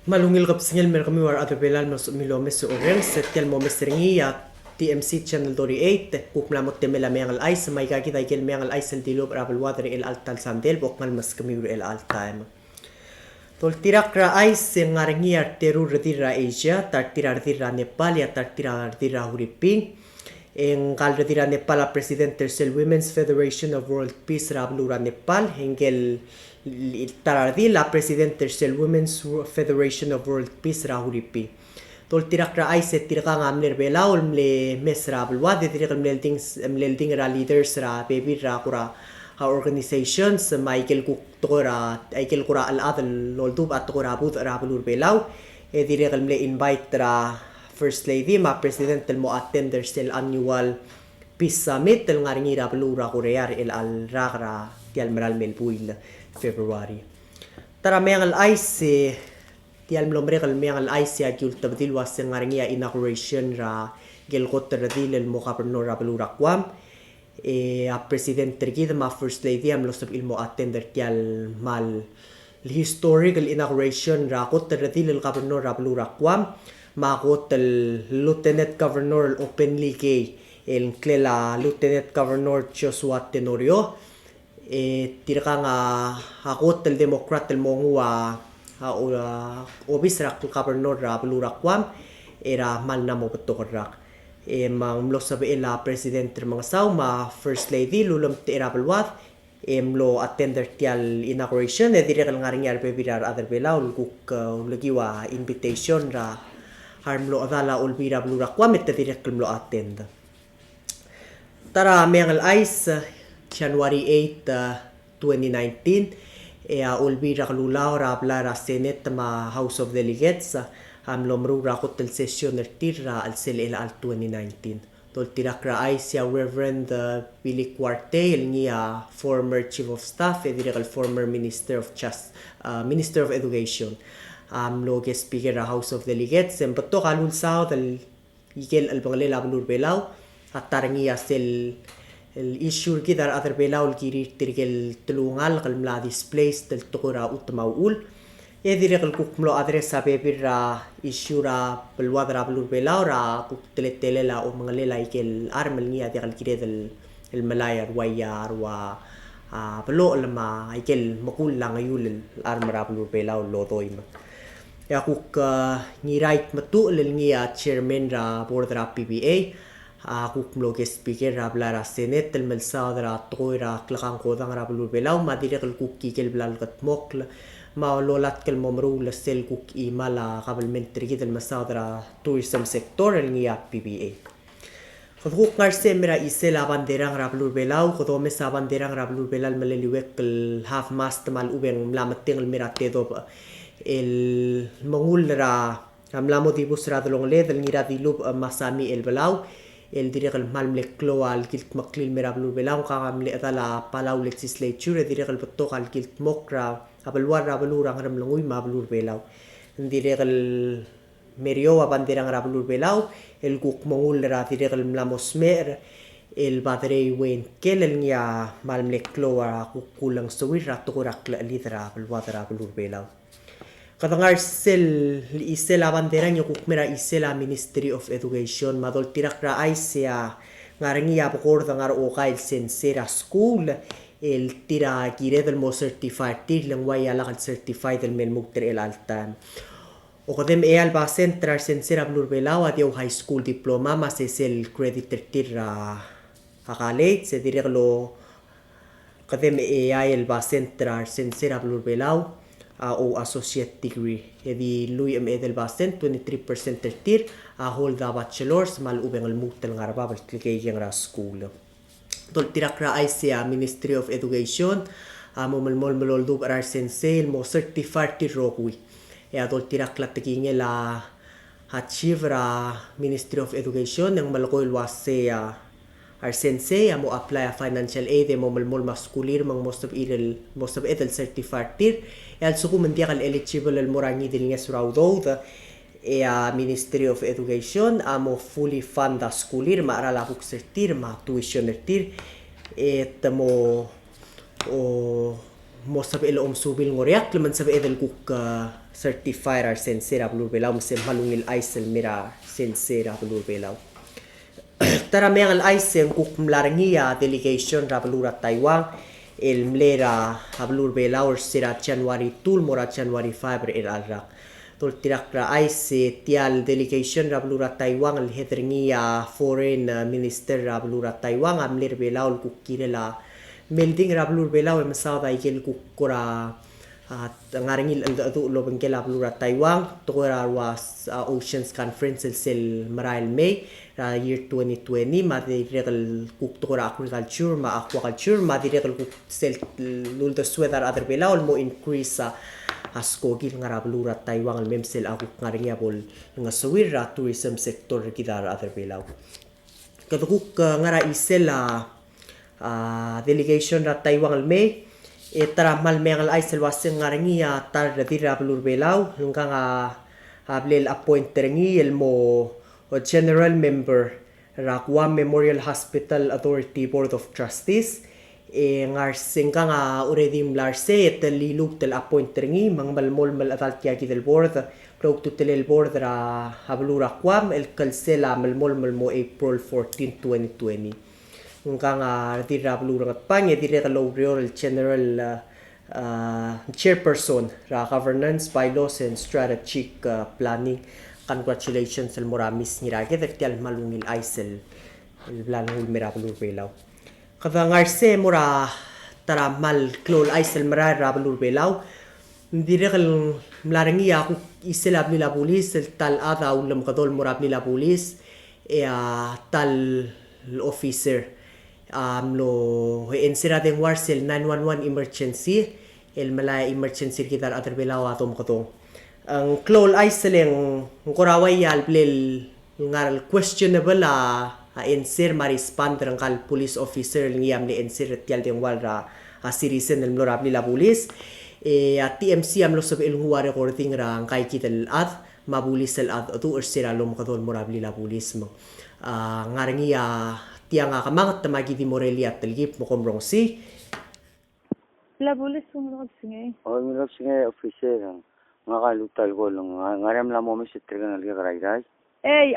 Malungil kapsingil kami war ato pelal mas milomes so oreng setial mo mesringia TMC channel 8 kuk mlamot temela mengal ice may kakita ikel mengal ice el dilop rabel water el altal sandel bokngal mas kami el altaim tol tirak ra ice ngarengia terur retira Asia tar tirar retira Nepal ya tar tirar retira Huriping en kal retira Nepal a president del Women's Federation of World Peace rablura Nepal hengel tarardi la presidente del Women's Federation of World Peace rahuripi tol tirak ra ay set tirak nga amler belaw mle mesra bulwa de tirak mlelding ra leaders ra baby ra kura ha organizations Michael Cook tora Michael kura al adal loldub at kura bud ra bulur belaw e tirak mle invite ra First Lady ma president mo attend del annual Peace Summit el ngaringi ra bulura kurear el al ragra tial meral melbuil February. Tara mengal ice tial mlomre kal mengal ice ya jul tabdil was ngaringia inauguration ra gel gotter dil el mokapno ra belura kwam a president tergid ma first lady am losab ilmo attender tial mal historical inauguration ra gotter dil el gabernor ra belura kwam ma gotel lieutenant governor openly gay el klela lieutenant governor Joshua Tenorio tirka nga hakot el demokrat el mongua obisrak tu gobernador ra belurak kwam era mal na mo betokrak mang lo sabi la president mga saw ma first lady lulum era belwat lo attender tial inauguration e dire kal ngaring yar bebirar other belaw kuk lagiwa invitation ra harmlo adala ulbira belurak kwam et dire kal lo attend tara mengal ice January 8, 2019 ulbira kalulaw rabla ra Senate ma House of Delegates amlomru ra kotel session ertirra al sel el al 2019 tol tirak ra ay siya Reverend Billy Cuarte el niya former Chief of Staff e direk al former Minister of Minister of Education amlo guest speaker ra House of Delegates en bato kalul sao dal igel al bangalila abulur belaw at tarangiya sel el issue kidar other belaw kiri tirgel tulungal kalmla displaced del tukura utmaul e direk el kukmlo address sa bebira issue ra belwadra belur belaw ra kukteletele la o mga lela ikel armel niya direk kire del el malaya wayar wa belo lama ikel makul lang ayul el armera belur belaw lodoy ya kuk ni right matu el niya chairman ra board ra PBA kuk mloge speaker ra blara Senate el melsad ra toira klakan kodang ra belur belaw ma direk el kuk kikel blal katmok ma lolat kel momru la sel kuk imala kabelment trigid el melsad ra tourism sector el niya PBA kuk ngar semra isela banderang ra belur belaw kodo mesa banderang ra belur belal maleliwek el half mast mal ubeng mlamating el mirate do el mongul ra amlamo dibus ra dolong le del ngira dilub masami el belaw el direk el malmlek al gilt maklil merablur belaw kagamle atala palaw legislature direk el betok al gilt mokra abelwar abelur ang ramlangoy mablur belaw direk el merio abanderang rablur belaw el guk mongul ra direk el mlamosmer el badrey wen kel el nya malmlek kukulang sawir ra tukurak lidra abelwar abelur belaw kadangar sel isela banderang yung kukmera isela Ministry of Education madol tirak ra ay siya ngarangiya bukor dangar okail sensera school el tira gire del mo certified tir lang waya lakal certified el men mugter el altan o kadem e alba central sensera blur belaw at yung high school diploma mas el credit tir akalit se direklo kadem e ay alba central sensera blur belaw o associate degree edi lui del basen 23% tertir hold the bachelor's mal ubeng el mutel ngarba bal klikay ra school tol tirak ra ay siya Ministry of Education mo melmol dub ar sensel mo certified tirokwi e tol tirak la tiking la achieve ra Ministry of Education ng malakoy wase ar sensei mo apply a financial aid mo melmol maskulir mang most of edel certified tir el suku mendiak al eligible el morangi del nges raudou Ministry of Education amo fully fund a skulir ma ara la buk sertir ma tuition tir et mo mo sabi ilo subil ngoriak leman sabi edel kuk certified ar sensera blur belaw mesem halungil aisel mira sensera blur belaw tara mengal aisel kuk mlarangia delegation ra blur Taiwan el mlera hablur belaw sira January 2 mora January 5 el alrak tol tirak ra aise tial delegation ra blur Taiwan el hedringia foreign minister ra blur Taiwan amler belaw kuk kirela melding rablur belaw masaw da ikel kukura at ngaringil ang atu lo bengkel rablur Taiwan tukura was Oceans Conference sel Marail May year 2020 madirekal kuk tukura agriculture ma aquaculture madirekal kuk sel lulda sweater other belaw mo increase askogil nga rablur Taiwan al memsel akuk ngaringya bol nga sawir tourism sector kidar other belaw kadukuk ngara isel delegation ra Taiwan al May tara mal mengal aisel waseng ngaringia tar dira blur belaw hanggang ablel appoint terengi el mo general member ra Guam Memorial Hospital Authority Board of Trustees ngar singkang uredim larse tel liluk tel appoint terengi mang malmol mal atal kiaki del board crowd to tel board ra hablura Guam el kalsela malmol malmo April 14 2020 nga dira blur at panye dira kalaw el general chairperson ra governance bylaws and strategic planning congratulations al moramis nirage detial malungil aisel el blanul mirablur belaw kada ngarse mura tara mal klol aisel mara rablur belaw dira kal mlarangi aku iselab nila pulis tal ada ulam kadol murab nila pulis tal officer lo ensira den warsel 911 emergency el malay emergency kitar ater belaw atom katong ang klol ay seleng koraway al blel ngal questionable ensir marispand rang kal police officer ngiyam ni ensir tial den walra citizen el mlorab nila pulis at TMC am lo sab el huwa recording rang kay kitel ad mabulis el ad atu ersira lom kadol morab nila pulis mo ngarangiya tiang akamangat tamagi di Morelia telgip mo komrong si la pulis mo singe mi singe officer nga kalutal ko lang ngaram la mo mi sitrigan alga karayday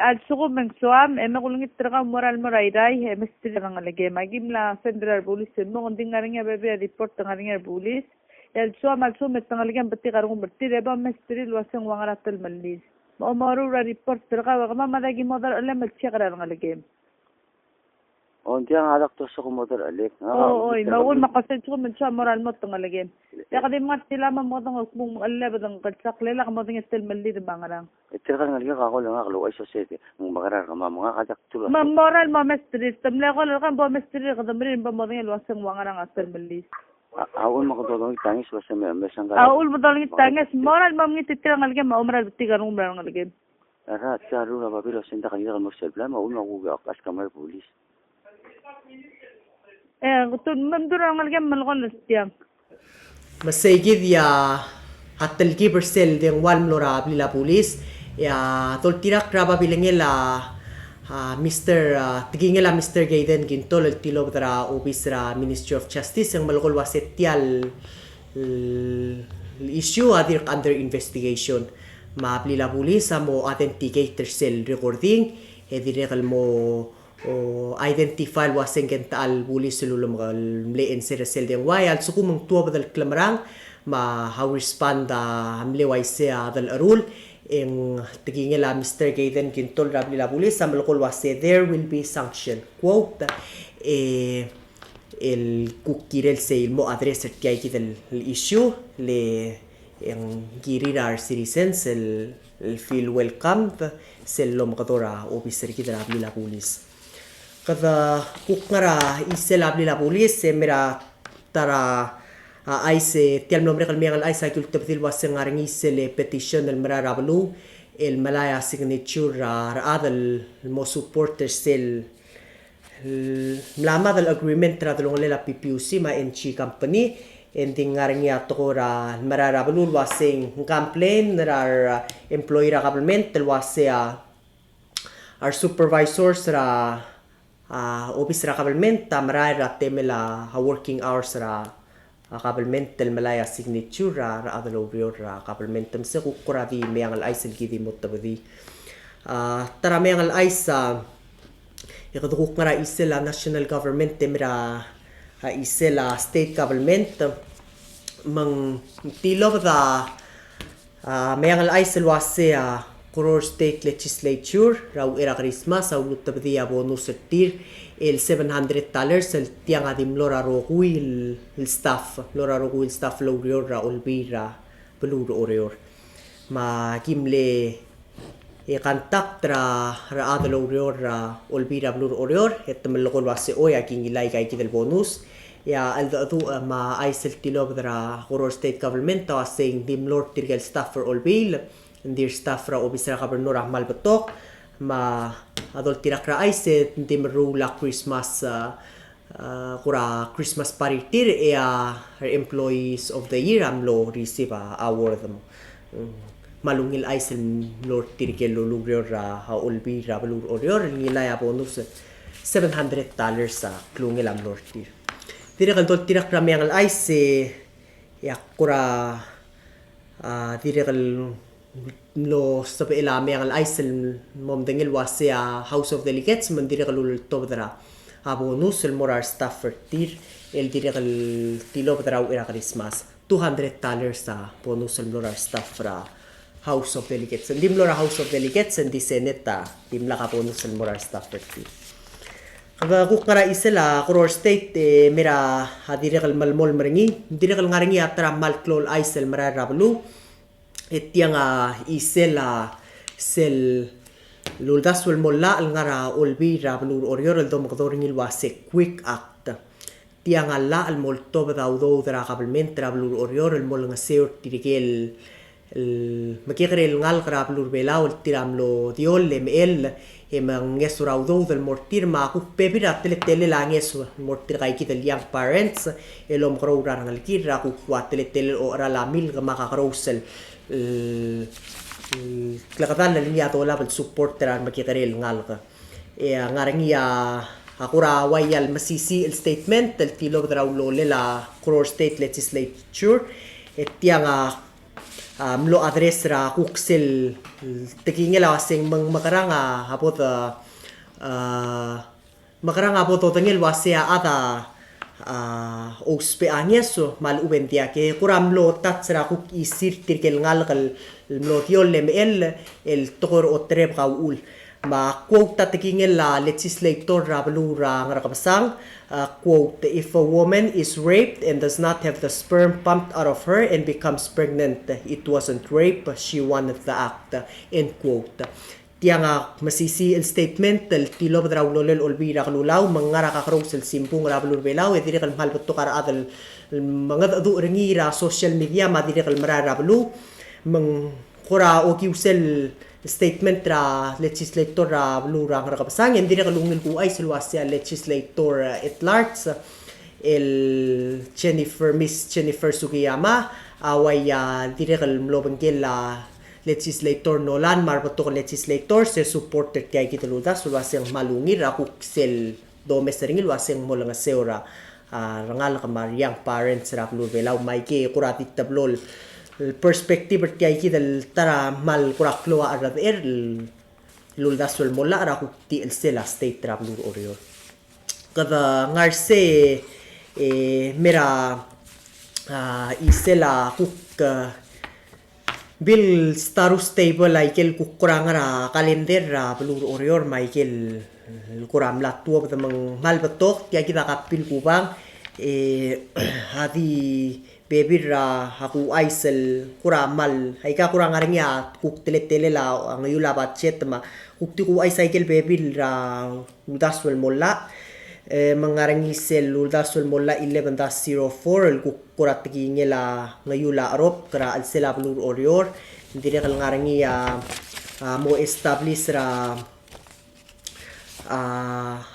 al sugo meng suam kulungit traga moral morayday mistri nga lagi magim la federal police mo kunding ngaringa bebe report ngaringa police al suam metangalgan batti karung batti reba mistri lwasang wangaratal malis mo maru report traga wagma madagi modar alam magchakara nga lagi diyan alak to sa kumodar alik. Oy, maul makasid ko man siya moral mo tong alagin. Ya kadim nga sila mo tong kung alaba tong katsaklela mo tong estel mali de bangarang. Iter kan ngalga ka ko lang aklo ay society. Ng bagarar ka mga kadak tulo. Moral mo mestri, tamle ko lang bo mestri ka damrin ba mo tong luwasang wangarang estel mali. Aul mo ko tong tangis wasa me mesang ka. Aul mo tong tangis moral mo ngi titira ngalga ma umral bitti garung umral ngalga. Ara tsaro na babilo sinta kanila mo selbla maul mo ko as kamar police. Gutun mandura ngalga malgon listiyang. masaygid ya atal gibersel den wal mlorab lila pulis ya tol tirak raba bilengela Mr. Tigingela Mr. Gaiden Gintol el tilo dra obisra Ministry of Justice ang malgol wasetial issue adir under investigation maplila pulis mo authenticate sel recording ediregal mo identify waseng kental pulis sululum mleen sel den wayal sukumang tuwa badal klamrang ma how respond mleway se dal arul en tigingela Mr. Gaiden Gintol rabli la pulis sa malkol wase there will be sanction quote el kukirel se mo address at kay el issue le en girirar citizens el feel welcome sel lom kadora officer kidra rabli la pulis kada kukngara isel rabli la pulis mera tara ay se tial nombre kalmiang ay sa kultaptil waseng ngaring isele petition el mararablu el malaya signature adal mo supporters sel mlama dal agreement tra dalong lela PPUC ma NG company ending ngaring ya tokora mararablu waseng complain ra employee ra government tel wasea our supervisors ra office ra government tamara ra temela working hours ra kabelmentel malaya signature ra adalo ra kabelmentem se kukuravi meangal aisel gidi mutabadi tara meangal aisa ikadukuk ngara isela national government temra isela state government mang tilov da meangal aisel wase Koror State Legislature raw era Christmas au lutabdi bonus tir el $700 el tiang adim lora rogui el staff lora rogui el staff lorior ra olbira belur orior ma gimle contact ra adal orior ra olbira belur orior etem logol wase oya kingilay kay kidel bonus ya aldo ma aisel tilog ra Koror State Government ta saying dim lord tirgel staff for olbil ndir staff ra obisra gobernador Ahmal Batok ma adol tirak ra aise ndim rula Christmas kura Christmas party tir employees of the year amlo receive award mo malungil aise lord tirgel lulugrior ra olbi ra balur orior ngilaya bonus $700 sa klungil am lord tir tirak adol tirak ra meangal aise ya kura tirak lo sabi ilami ang aisel mom dengil wasya House of Delegates mandiri kalul tobdra bonus el morar staffer tir el dire kal tilo dra ira Christmas $200 sa bonus el morar staffra House of Delegates dim lora House of Delegates and di Senate dim la ka bonus el morar staffer tir kaga kukara isela Koror State mera dire kal malmol maringi dire kal ngaringi atra malklol aisel marar rablu etiang isela sel luldaswel molla al ngara olbira blur orior el dom gdoring il wase quick act tiang alla al molto badaudo dra kabelment blur orior el mol ngaseur tirigel el makikre el ngal gra blur belao el tiramlo diol ml emang ngesuraudo del mortir ma ku pebira tele la ngesu mortir kai kitel young parents elom growra ngal kira ku kwatele tele ora la mil ga makakrosel klakatan na linya to label supporter ang makikaril ngal ka ngarangiya akura wayal masisi el statement el tilo draw lole la Koror State Legislature etiang mlo address ra kuksel tekingela sing makaranga apot makaranga apot tengel wasya ata ospe anyeso mal ubentia ke kuram lo tatsra kuk isir tirkel ngal kal lo tiol ml el tokor otreb kaul ma quote taking la legislator rablura ngarakabsang quote if a woman is raped and does not have the sperm pumped out of her and becomes pregnant it wasn't rape she wanted the act end quote tiang masisi el statement el tilo draw lolel olbira kalulaw mangara ka krosel simpung rablur belaw e dire kal mahal beto kara adal mga adu rengira social media ma dire kal mara rablu mang kura o kiusel statement ra legislator ra blura nga kapasang hindi na kalungil ko ay silwasya legislator at large el Miss Jennifer Sugiyama away dire kal mlobengel legislator Nolan marbato ko legislator se supported kay kitaluda sulwasyang malungir ako sel domes ringil wasyang mo lang seora rangal ka young parents ra blubelaw may ki kurati tablol perspective kay kidal tara mal kuraklo ara luldasol mola ara ku ti el sela state tra blur orio kada ngarse mera isela kuk Bill status stable Michael kukurang ra kalender ra belur orior Michael kuram la tuwa mang malbatok kaya kita kapil kubang hadi baby ra haku aisel kuramal hay ka kurang arnya kuk tele la ngayula batchet ma kuk ti ku ay cycle baby ra udaswel molla mangarangi sel udaswel molla 11-04 el kurat ngela ngayula arop kara al sela blur orior hindi na ngarangi mo establish ra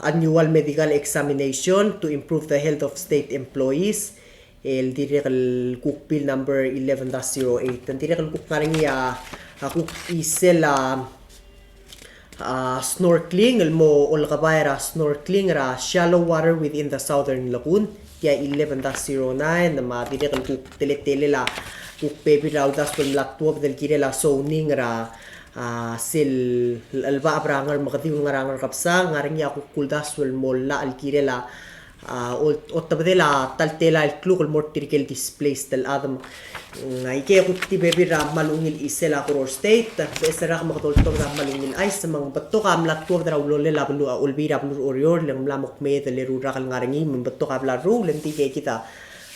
annual medical examination to improve the health of state employees el direct cook bill number 11-08 and direct cook ngarangi kuk isela snorkeling mo olkabay ra snorkeling ra shallow water within the southern lagoon kaya 11-09 na matire kan kuk tele la kuk pepi raw das pun laktuab del kire la zoning ra sil alba abrangar makatiw ngarangar kapsa ngaring ya kuk kuldas wel molla al kire la otabdela taltela el kluk el mortirkel displaced del adam ngai ke kukti bebi ra malungil isela kuror state besera makatol to ra malungil ay sa mga bato kam lakto dra ulole la bulu ulbira bulu orior leng lamok me de le rura kal ngarangi membato kabla ru lenti ke kita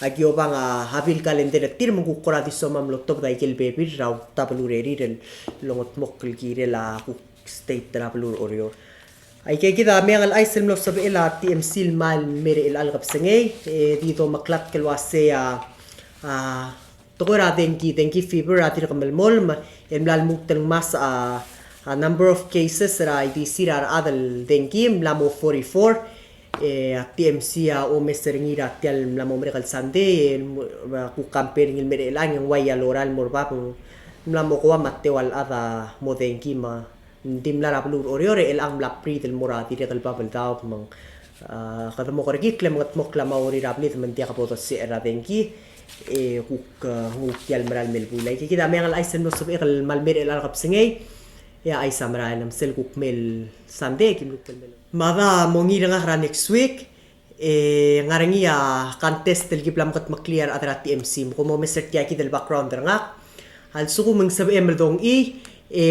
agyo bang habil kalender tir mengukura di somam lokto da ikel bebi ra tablu reri del longot mokkel kire la kuk state dra bulu orior ay kaya kita mengal ay silm lo sabi ila TMC mal mere il algab sengay dito maklat kelwase tokora dengi fever atir kamal mol emlal muktel mas number of cases ra IDC ra adal dengi mlamo 44 TMC o meseringi ra tial mlamo mere kal sande ku campaign il mere lang yang waya loral morba mlamo ko matewal ada mo dengi ma dimla rapulur oriore el ang lapri del morati de kal babel daw mang kada mo korgi klem ngat mo klama ori rapli men dia kapoto si era denki kuk tial maral mel bulay ki kita mengal aisen no sobe kal malmer el alqab singay ya ay samra nam sel kuk mel sande kim luk mel mada mongi nga next week ngarangi contest del giblam kat maklear adra TMC mo mo meser tiaki del background nga al suku meng sabe emel dong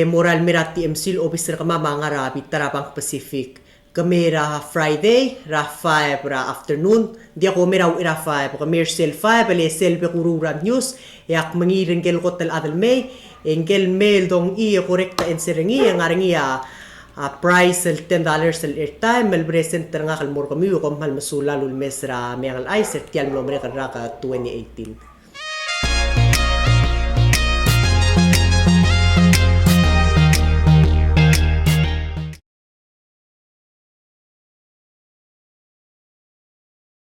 moral merati MCL officer kama mga rapi tarapang Pacific kamera Friday ra 5 ra afternoon dia ko mera ira 5 kamera sel 5 ale sel be kururan news yak mangiring kel hotel adal may engel mail dong correcta en serengi ang aringi price el $10 el airtime el present nga kal mor kami ko mal masula lul mesra mengal ay set tial nombre ka 2018